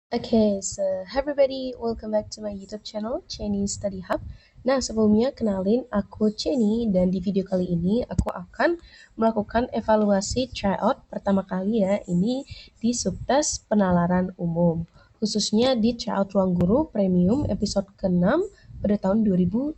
Okay, so hi everybody, welcome back to my YouTube channel, Chenny Study Hub. Nah, sebelumnya kenalin aku Chenny dan di video kali ini aku akan melakukan evaluasi tryout pertama kali ya, ini di subtes penalaran umum, khususnya di tryout Ruang Guru Premium episode ke-6 pada tahun 2026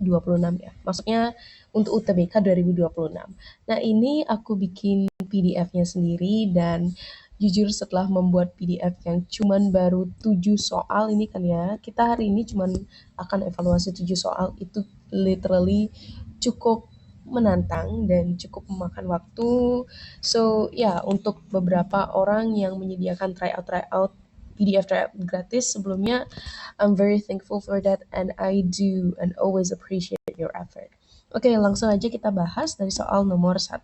ya. Maksudnya untuk UTBK 2026. Nah, ini aku bikin PDF-nya sendiri dan jujur setelah membuat PDF yang cuman baru 7 soal ini kan ya, kita hari ini cuman akan evaluasi 7 soal, itu literally cukup menantang dan cukup memakan waktu. So ya, untuk beberapa orang yang menyediakan tryout PDF tryout gratis sebelumnya, I'm very thankful for that and I do and always appreciate your effort. Oke, langsung aja kita bahas dari soal nomor 1.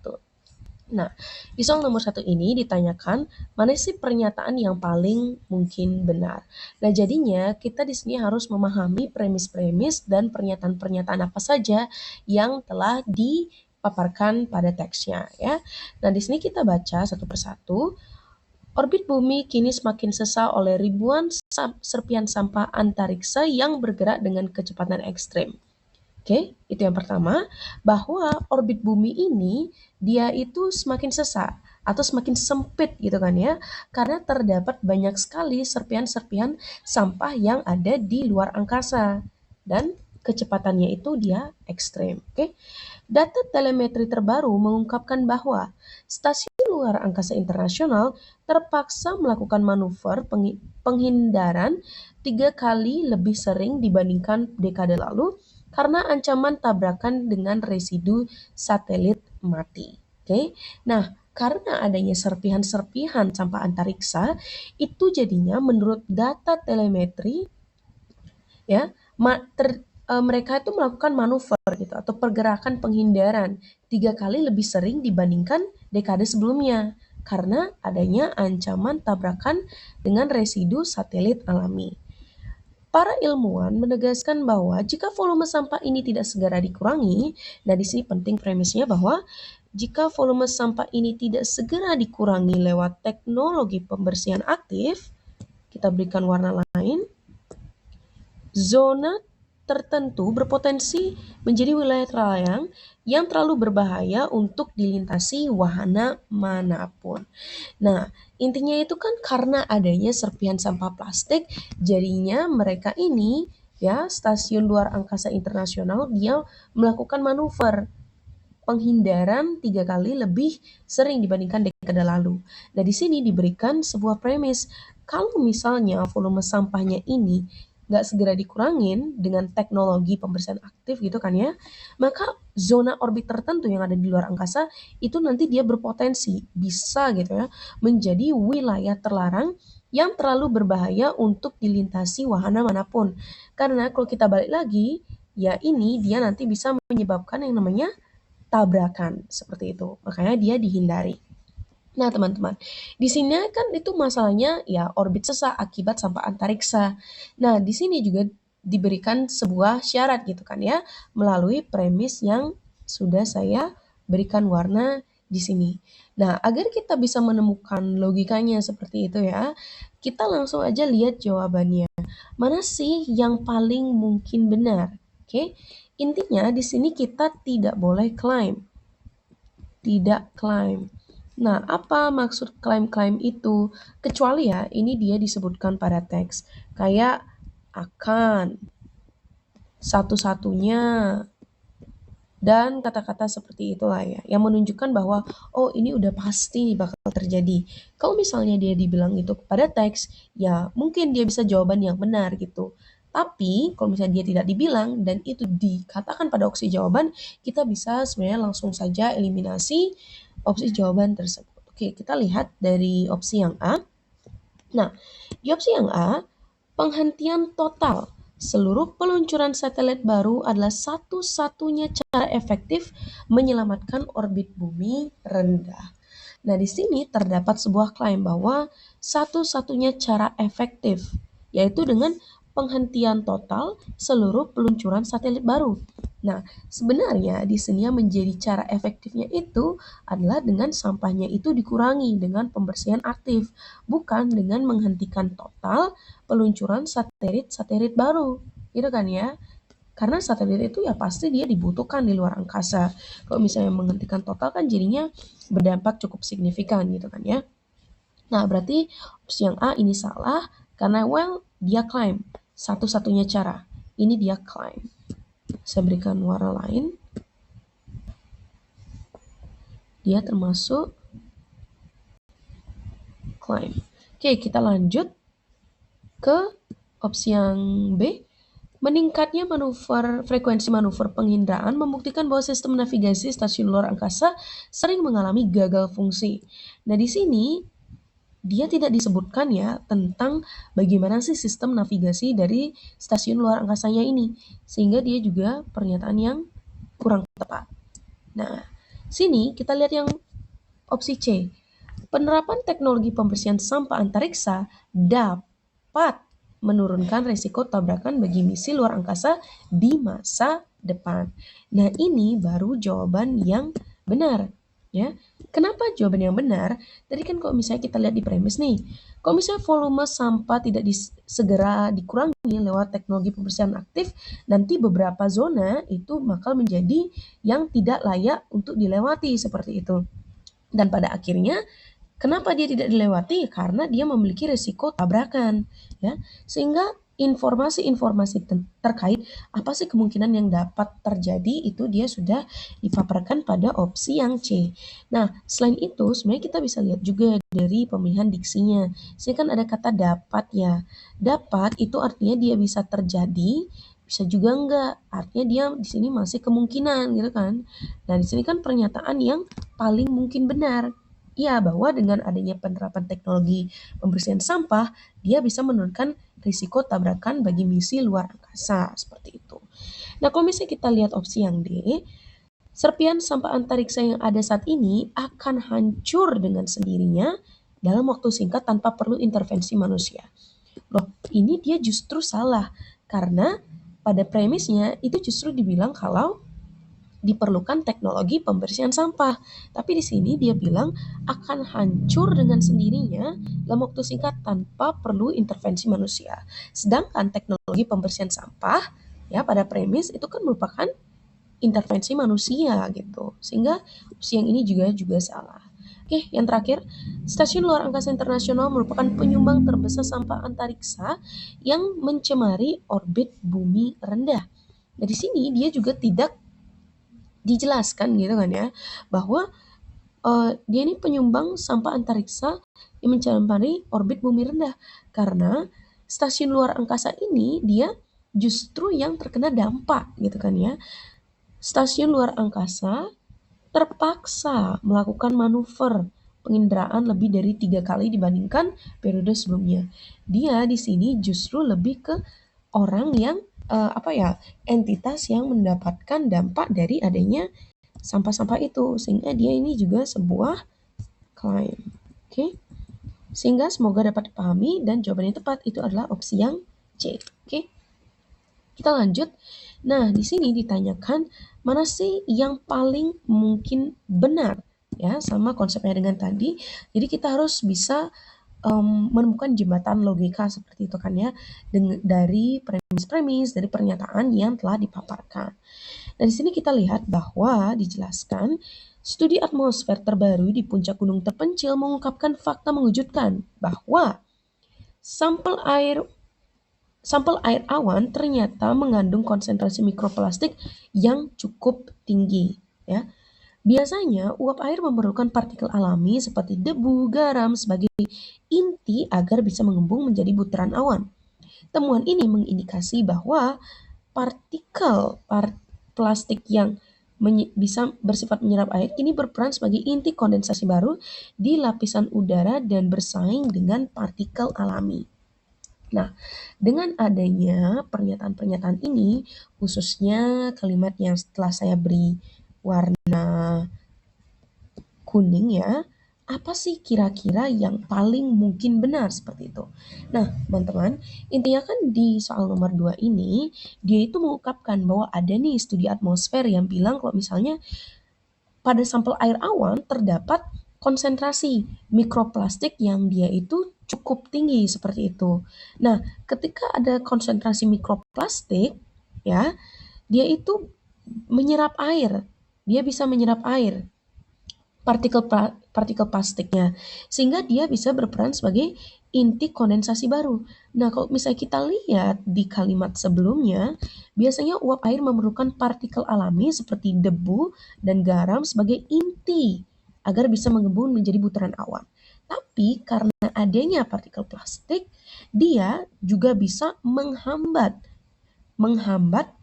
Nah, di soal nomor 1 ini ditanyakan mana sih pernyataan yang paling mungkin benar. Nah, jadinya kita di sini harus memahami premis-premis dan pernyataan-pernyataan apa saja yang telah dipaparkan pada teksnya ya. Nah, di sini kita baca satu persatu. Orbit bumi kini semakin sesa oleh ribuan serpian sampah antariksa yang bergerak dengan kecepatan ekstrim. Oke, itu yang pertama, bahwa orbit bumi ini dia itu semakin sesak atau semakin sempit gitu kan ya, karena terdapat banyak sekali serpian-serpian sampah yang ada di luar angkasa dan kecepatannya itu dia ekstrem. Oke. Data telemetri terbaru mengungkapkan bahwa stasiun luar angkasa internasional terpaksa melakukan manuver penghindaran 3 kali lebih sering dibandingkan dekade lalu karena ancaman tabrakan dengan residu satelit mati. Oke. Nah, karena adanya serpihan-serpihan sampah antariksa, itu jadinya menurut data telemetri ya, mereka itu melakukan manuver gitu atau pergerakan penghindaran 3 kali lebih sering dibandingkan dekade sebelumnya karena adanya ancaman tabrakan dengan residu satelit alami. Para ilmuwan menegaskan bahwa jika volume sampah ini tidak segera dikurangi, nah di sini penting premisnya bahwa jika volume sampah ini tidak segera dikurangi lewat teknologi pembersihan aktif, kita berikan warna lain, zona tertentu berpotensi menjadi wilayah terlarang yang terlalu berbahaya untuk dilintasi wahana manapun. Nah, intinya itu kan karena adanya serpihan sampah plastik, jadinya mereka ini ya stasiun luar angkasa internasional dia melakukan manuver penghindaran 3 kali lebih sering dibandingkan dekade lalu. Nah, di sini diberikan sebuah premis. Kalau misalnya volume sampahnya ini nggak segera dikurangin dengan teknologi pembersihan aktif gitu kan ya, maka zona orbit tertentu yang ada di luar angkasa itu nanti dia berpotensi bisa gitu ya menjadi wilayah terlarang yang terlalu berbahaya untuk dilintasi wahana manapun. Karena kalau kita balik lagi, ya ini dia nanti bisa menyebabkan yang namanya tabrakan seperti itu. Makanya dia dihindari. Nah, teman-teman, di sini kan itu masalahnya ya orbit sesak akibat sampah antariksa. Nah, di sini juga diberikan sebuah syarat gitu kan ya, melalui premis yang sudah saya berikan warna di sini. Nah, agar kita bisa menemukan logikanya seperti itu ya, kita langsung aja lihat jawabannya. Mana sih yang paling mungkin benar? Oke. Intinya di sini kita tidak boleh klaim. Tidak klaim. Nah, apa maksud klaim-klaim itu? Kecuali ya, ini dia disebutkan pada teks. Kayak akan, satu-satunya, dan kata-kata seperti itulah ya. Yang menunjukkan bahwa, oh ini udah pasti bakal terjadi. Kalau misalnya dia dibilang itu pada teks, ya mungkin dia bisa jawaban yang benar gitu. Tapi kalau misalnya dia tidak dibilang dan itu dikatakan pada opsi jawaban, kita bisa sebenarnya langsung saja eliminasi opsi jawaban tersebut. Oke, kita lihat dari opsi yang A. Nah, di opsi yang A, penghentian total seluruh peluncuran satelit baru adalah satu-satunya cara efektif menyelamatkan orbit bumi rendah. Nah, di sini terdapat sebuah klaim bahwa satu-satunya cara efektif, yaitu dengan penghentian total seluruh peluncuran satelit baru. Nah, sebenarnya di sini yang menjadi cara efektifnya itu adalah dengan sampahnya itu dikurangi dengan pembersihan aktif, bukan dengan menghentikan total peluncuran satelit-satelit baru. Gitu kan ya? Karena satelit itu ya pasti dia dibutuhkan di luar angkasa. Kalau misalnya menghentikan total kan jadinya berdampak cukup signifikan gitu kan ya. Nah, berarti opsi yang A ini salah karena dia klaim satu-satunya cara. Ini dia klaim. Saya berikan warna lain. Dia termasuk klaim. Oke, kita lanjut ke opsi yang B. Meningkatnya frekuensi manuver penghindaraan membuktikan bahwa sistem navigasi stasiun luar angkasa sering mengalami gagal fungsi. Nah, di sini dia tidak disebutkan ya tentang bagaimana sih sistem navigasi dari stasiun luar angkasanya ini, sehingga dia juga pernyataan yang kurang tepat. Nah, sini kita lihat yang opsi C. Penerapan teknologi pembersihan sampah antariksa dapat menurunkan risiko tabrakan bagi misi luar angkasa di masa depan. Nah, ini baru jawaban yang benar. Ya, kenapa jawaban yang benar? Tadi kan kalau misalnya kita lihat di premis nih, kalau misalnya volume sampah tidak segera dikurangi lewat teknologi pembersihan aktif, nanti beberapa zona itu bakal menjadi yang tidak layak untuk dilewati seperti itu. Dan pada akhirnya kenapa dia tidak dilewati? Karena dia memiliki risiko tabrakan, ya. Sehingga informasi-informasi terkait apa sih kemungkinan yang dapat terjadi itu dia sudah dipaparkan pada opsi yang C. Nah, selain itu sebenarnya kita bisa lihat juga dari pemilihan diksinya. Sini kan ada kata dapat ya. Dapat itu artinya dia bisa terjadi, bisa juga enggak. Artinya dia di sini masih kemungkinan gitu kan. Nah, di sini kan pernyataan yang paling mungkin benar. Ya, bahwa dengan adanya penerapan teknologi pembersihan sampah, dia bisa menurunkan risiko tabrakan bagi misi luar angkasa, seperti itu. Nah, kalau misalnya kita lihat opsi yang D, serpian sampah antariksa yang ada saat ini akan hancur dengan sendirinya dalam waktu singkat tanpa perlu intervensi manusia. Loh, ini dia justru salah, karena pada premisnya itu justru dibilang kalau diperlukan teknologi pembersihan sampah. Tapi di sini dia bilang akan hancur dengan sendirinya dalam waktu singkat tanpa perlu intervensi manusia. Sedangkan teknologi pembersihan sampah ya pada premis itu kan merupakan intervensi manusia gitu. Sehingga opsi yang ini juga salah. Oke, yang terakhir, Stasiun Luar Angkasa Internasional merupakan penyumbang terbesar sampah antariksa yang mencemari orbit bumi rendah. Nah, di sini dia juga tidak dijelaskan gitu kan ya bahwa dia ini penyumbang sampah antariksa yang mencemari orbit bumi rendah karena stasiun luar angkasa ini dia justru yang terkena dampak gitu kan ya. Stasiun luar angkasa terpaksa melakukan manuver penginderaan lebih dari 3 kali dibandingkan periode sebelumnya. Dia di sini justru lebih ke orang yang entitas yang mendapatkan dampak dari adanya sampah-sampah itu, sehingga dia ini juga sebuah klaim. Oke. Sehingga semoga dapat dipahami dan jawaban yang tepat itu adalah opsi yang C. Oke. Kita lanjut. Nah, di sini ditanyakan mana sih yang paling mungkin benar ya sama konsepnya dengan tadi. Jadi kita harus bisa menemukan jembatan logika seperti itu kan ya dari premis-premis dari pernyataan yang telah dipaparkan. Nah, di sini kita lihat bahwa dijelaskan studi atmosfer terbaru di puncak gunung terpencil mengungkapkan fakta mengejutkan bahwa sampel air sampel air awan ternyata mengandung konsentrasi mikroplastik yang cukup tinggi ya. Biasanya uap air memerlukan partikel alami seperti debu, garam sebagai inti agar bisa mengembung menjadi butiran awan. Temuan ini mengindikasi bahwa partikel plastik yang bisa bersifat menyerap air kini berperan sebagai inti kondensasi baru di lapisan udara dan bersaing dengan partikel alami. Nah, dengan adanya pernyataan-pernyataan ini, khususnya kalimat yang setelah saya beri warna kuning ya, apa sih kira-kira yang paling mungkin benar seperti itu. Nah, teman-teman, intinya kan di soal nomor 2 ini, dia itu mengungkapkan bahwa ada nih studi atmosfer yang bilang kalau misalnya pada sampel air awan terdapat konsentrasi mikroplastik yang dia itu cukup tinggi seperti itu. Nah, ketika ada konsentrasi mikroplastik, ya, dia itu menyerap air. Dia bisa menyerap air partikel plastiknya sehingga dia bisa berperan sebagai inti kondensasi baru. Nah, kalau misalnya kita lihat di kalimat sebelumnya, biasanya uap air memerlukan partikel alami seperti debu dan garam sebagai inti agar bisa mengembun menjadi butiran awan. Tapi karena adanya partikel plastik, dia juga bisa menghambat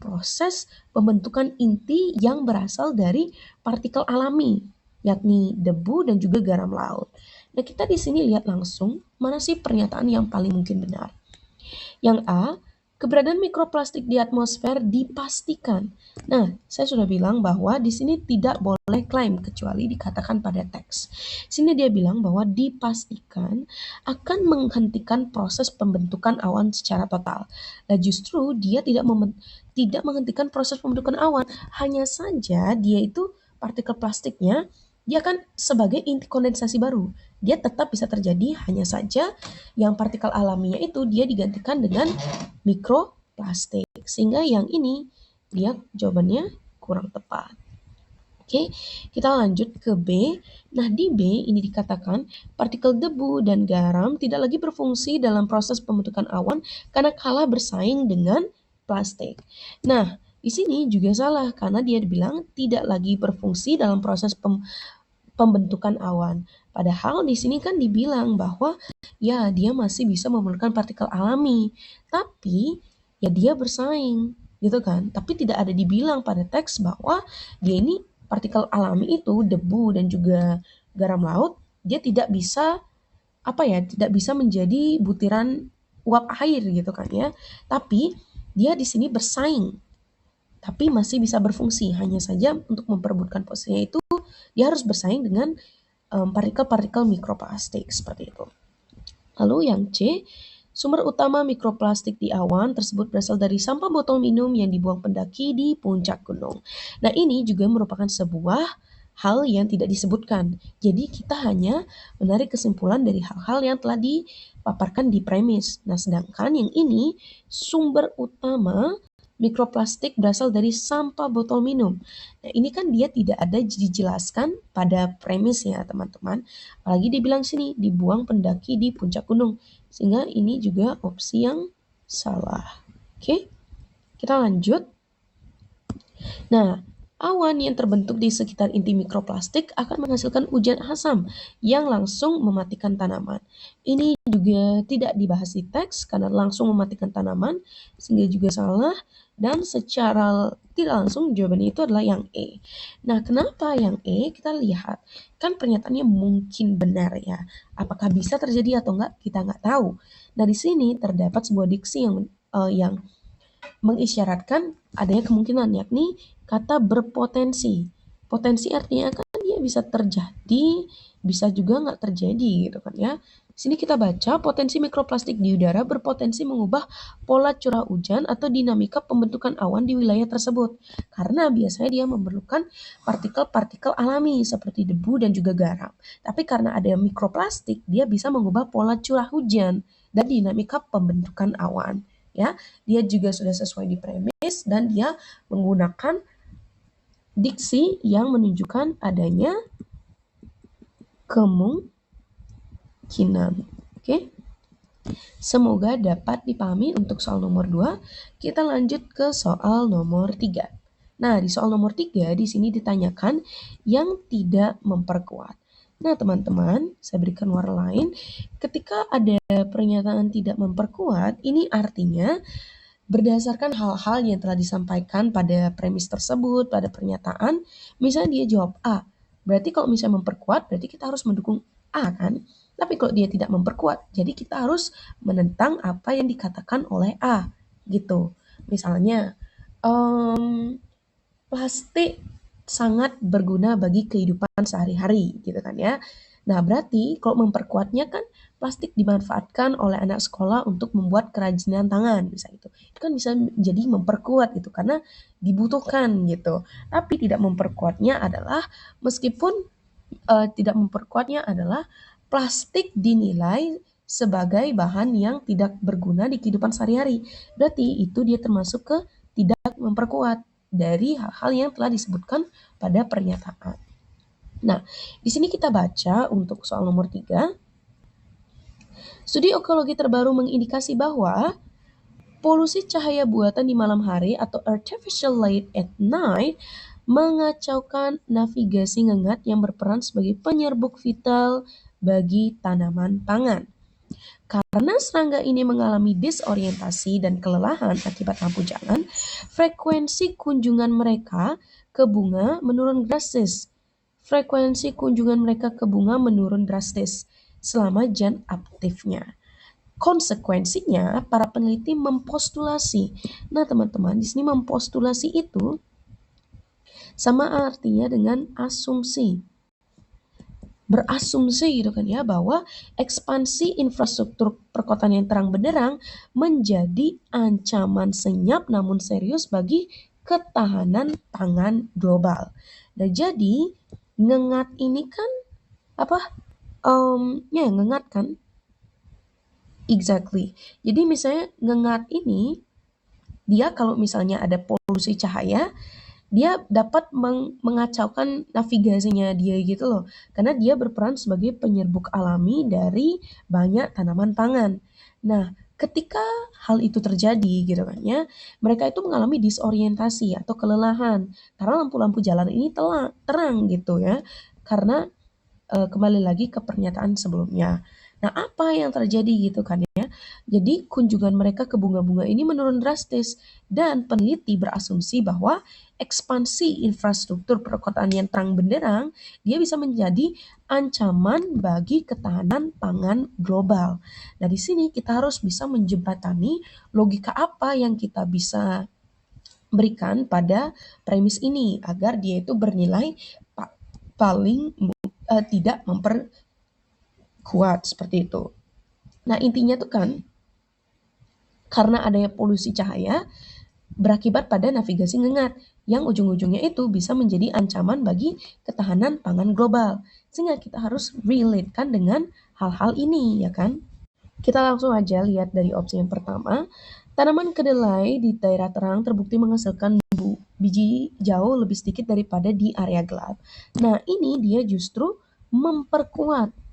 proses pembentukan inti yang berasal dari partikel alami, yakni debu dan juga garam laut. Nah, kita di sini lihat langsung mana sih pernyataan yang paling mungkin benar. Yang A, keberadaan mikroplastik di atmosfer dipastikan. Nah, saya sudah bilang bahwa di sini tidak boleh klaim kecuali dikatakan pada teks. Sini dia bilang bahwa dipastikan akan menghentikan proses pembentukan awan secara total. Nah, justru dia tidak menghentikan proses pembentukan awan, hanya saja dia itu partikel plastiknya dia kan sebagai inti kondensasi baru. Dia tetap bisa terjadi, hanya saja yang partikel alaminya itu dia digantikan dengan mikroplastik. Sehingga yang ini dia jawabannya kurang tepat. Oke, kita lanjut ke B. Nah, di B ini dikatakan partikel debu dan garam tidak lagi berfungsi dalam proses pembentukan awan karena kalah bersaing dengan plastik. Nah, di sini juga salah karena dia dibilang tidak lagi berfungsi dalam proses pembentukan awan. Padahal di sini kan dibilang bahwa ya dia masih bisa memerlukan partikel alami, tapi ya dia bersaing gitu kan. Tapi tidak ada dibilang pada teks bahwa dia ini partikel alami itu debu dan juga garam laut, dia tidak bisa tidak bisa menjadi butiran uap air gitu kan ya. Tapi dia di sini bersaing tapi masih bisa berfungsi. Hanya saja untuk memperebutkan posisinya itu dia harus bersaing dengan partikel-partikel mikroplastik seperti itu. Lalu yang C, sumber utama mikroplastik di awan tersebut berasal dari sampah botol minum yang dibuang pendaki di puncak gunung. Nah, ini juga merupakan sebuah hal yang tidak disebutkan. Jadi kita hanya menarik kesimpulan dari hal-hal yang telah dipaparkan di premis. Nah, sedangkan yang ini sumber utama mikroplastik berasal dari sampah botol minum. Nah, ini kan dia tidak ada dijelaskan pada premis ya, teman-teman. Apalagi dibilang sini, dibuang pendaki di puncak gunung. Sehingga ini juga opsi yang salah. Oke, kita lanjut. Nah, awan yang terbentuk di sekitar inti mikroplastik akan menghasilkan hujan asam yang langsung mematikan tanaman. Ini juga tidak dibahas di teks karena langsung mematikan tanaman, sehingga juga salah. Dan secara tidak langsung jawabannya itu adalah yang E. Nah, kenapa yang E? Kita lihat. Kan pernyataannya mungkin benar ya. Apakah bisa terjadi atau enggak? Kita nggak tahu. Nah, di sini terdapat sebuah diksi yang mengisyaratkan adanya kemungkinan, yakni kata berpotensi. Potensi artinya kan dia bisa terjadi, bisa juga nggak terjadi gitu kan ya. Sini kita baca potensi mikroplastik di udara berpotensi mengubah pola curah hujan atau dinamika pembentukan awan di wilayah tersebut. Karena biasanya dia memerlukan partikel-partikel alami seperti debu dan juga garam. Tapi karena ada mikroplastik, dia bisa mengubah pola curah hujan dan dinamika pembentukan awan. Ya, dia juga sudah sesuai di premis dan dia menggunakan diksi yang menunjukkan adanya kemungkinan. Oke. Semoga dapat dipahami untuk soal nomor 2. Kita lanjut ke soal nomor 3. Nah, di soal nomor 3 di sini ditanyakan yang tidak memperkuat. Nah, teman-teman, saya berikan warna lain. Ketika ada pernyataan tidak memperkuat, ini artinya berdasarkan hal-hal yang telah disampaikan pada premis tersebut, pada pernyataan, misalnya dia jawab A. Berarti kalau misalnya memperkuat, berarti kita harus mendukung A kan? Tapi kalau dia tidak memperkuat, jadi kita harus menentang apa yang dikatakan oleh A, gitu. Misalnya, plastik sangat berguna bagi kehidupan sehari-hari, gitu kan ya. Nah, berarti kalau memperkuatnya kan plastik dimanfaatkan oleh anak sekolah untuk membuat kerajinan tangan, bisa itu. Itu kan bisa jadi memperkuat gitu karena dibutuhkan gitu. Tapi tidak memperkuatnya adalah meskipun tidak memperkuatnya adalah plastik dinilai sebagai bahan yang tidak berguna di kehidupan sehari-hari. Berarti itu dia termasuk ke tidak memperkuat dari hal-hal yang telah disebutkan pada pernyataan. Nah, di sini kita baca untuk soal nomor 3. Studi ekologi terbaru mengindikasi bahwa polusi cahaya buatan di malam hari atau artificial light at night mengacaukan navigasi ngengat yang berperan sebagai penyerbuk vital bagi tanaman pangan. Karena serangga ini mengalami disorientasi dan kelelahan akibat lampu jalan, frekuensi kunjungan mereka ke bunga menurun drastis. Frekuensi kunjungan mereka ke bunga menurun drastis selama jam aktifnya. Konsekuensinya, para peneliti mempostulasi. Nah, teman-teman, di sini mempostulasi itu sama artinya dengan asumsi. Berasumsi gitu kan ya, bahwa ekspansi infrastruktur perkotaan yang terang benderang menjadi ancaman senyap namun serius bagi ketahanan pangan global. Nah, jadi ngengat ini kan apa? Ya ngengat kan? Exactly. Jadi misalnya ngengat ini dia kalau misalnya ada polusi cahaya, dia dapat mengacaukan navigasinya dia gitu loh. Karena dia berperan sebagai penyerbuk alami dari banyak tanaman pangan. Nah, ketika hal itu terjadi gitu kan ya, mereka itu mengalami disorientasi atau kelelahan karena lampu-lampu jalan ini terang gitu ya. Karena kembali lagi ke pernyataan sebelumnya. Nah, apa yang terjadi gitu kan ya? Jadi kunjungan mereka ke bunga-bunga ini menurun drastis dan peneliti berasumsi bahwa ekspansi infrastruktur perkotaan yang terang benderang dia bisa menjadi ancaman bagi ketahanan pangan global. Nah, di sini kita harus bisa menjembatani logika apa yang kita bisa berikan pada premis ini agar dia itu bernilai paling tidak memperkuat seperti itu. Nah, intinya tuh kan karena adanya polusi cahaya berakibat pada navigasi ngengat yang ujung-ujungnya itu bisa menjadi ancaman bagi ketahanan pangan global. Sehingga kita harus relate-kan dengan hal-hal ini ya kan. Kita langsung aja lihat dari opsi yang pertama. Tanaman kedelai di daerah terang terbukti menghasilkan biji jauh lebih sedikit daripada di area gelap. Nah, ini dia justru memperkuat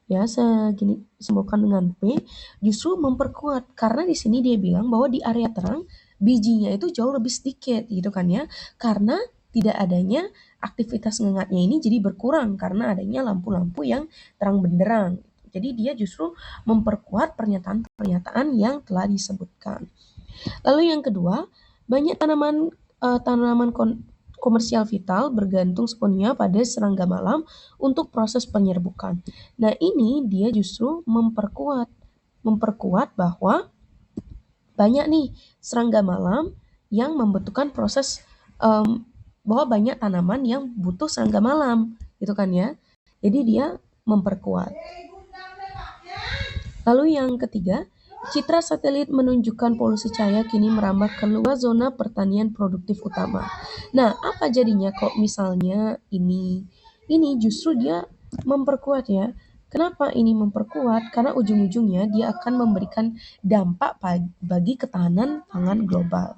ya segini disebutkan dengan P justru memperkuat karena di sini dia bilang bahwa di area terang bijinya itu jauh lebih sedikit gitu kan ya karena tidak adanya aktivitas ngengatnya ini jadi berkurang karena adanya lampu-lampu yang terang benderang. Jadi dia justru memperkuat pernyataan-pernyataan yang telah disebutkan. Lalu yang kedua, banyak tanaman komersial vital bergantung sepenuhnya pada serangga malam untuk proses penyerbukan. Nah, ini dia justru memperkuat bahwa banyak nih serangga malam yang membutuhkan proses bahwa banyak tanaman yang butuh serangga malam, gitu kan ya. Jadi dia memperkuat. Lalu yang ketiga, citra satelit menunjukkan polusi cahaya kini merambah ke luas zona pertanian produktif utama. Nah, apa jadinya kok misalnya ini justru dia memperkuat ya. Kenapa ini memperkuat? Karena ujung-ujungnya dia akan memberikan dampak bagi ketahanan pangan global.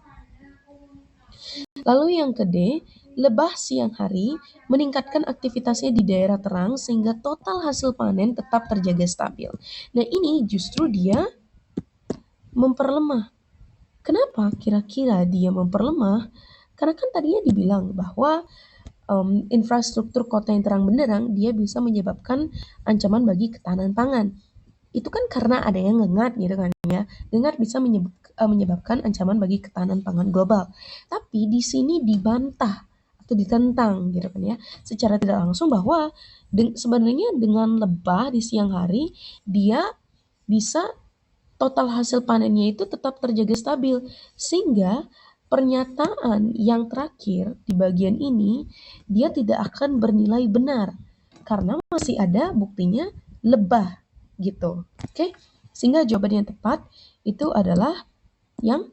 Lalu yang kedua, lebah siang hari meningkatkan aktivitasnya di daerah terang sehingga total hasil panen tetap terjaga stabil. Nah, ini justru dia memperlemah. Kenapa kira-kira dia memperlemah? Karena kan tadinya dibilang bahwa infrastruktur kota yang terang benderang dia bisa menyebabkan ancaman bagi ketahanan pangan. Itu kan karena ada yang ngengat gitu kan ya. Ngengat bisa menyebabkan ancaman bagi ketahanan pangan global. Tapi di sini dibantah atau ditentang gitu kan ya. Secara tidak langsung bahwa sebenarnya dengan lebah di siang hari dia bisa total hasil panennya itu tetap terjaga stabil. Sehingga pernyataan yang terakhir di bagian ini dia tidak akan bernilai benar. karena masih ada buktinya lebah gitu. Oke, sehingga jawaban yang tepat itu adalah yang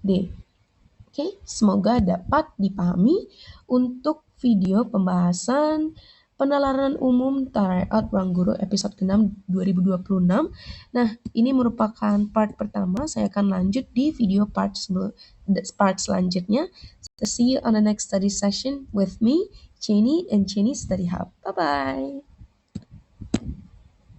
D. Oke, semoga dapat dipahami untuk video pembahasan penalaran umum tryout ruang guru episode ke-6 2026. Nah, ini merupakan part pertama. Saya akan lanjut di video part selanjutnya. So, see you on the next study session with me, Jenny and Jenny Study Hub. Bye-bye.